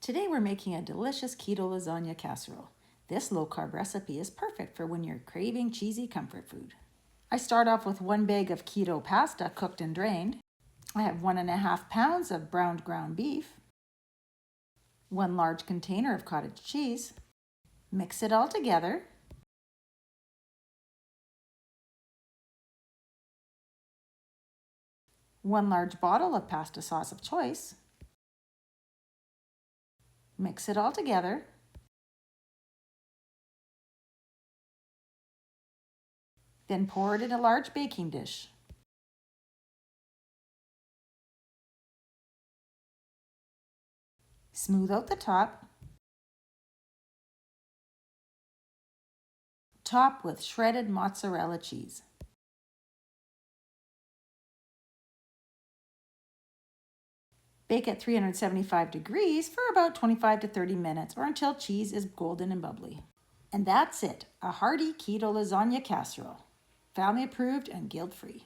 Today we're making a delicious keto lasagna casserole. This low-carb recipe is perfect for when you're craving cheesy comfort food. I start off with 1 bag of keto pasta cooked and drained. I have 1.5 pounds of browned ground beef, 1 large container of cottage cheese. Mix it all together. One large bottle of pasta sauce of choice. Mix it all together. Then pour it in a large baking dish. Smooth out the top. Top with shredded mozzarella cheese. Bake at 375 degrees for about 25 to 30 minutes or until cheese is golden and bubbly. And that's it, a hearty keto lasagna casserole. Family approved and guilt-free.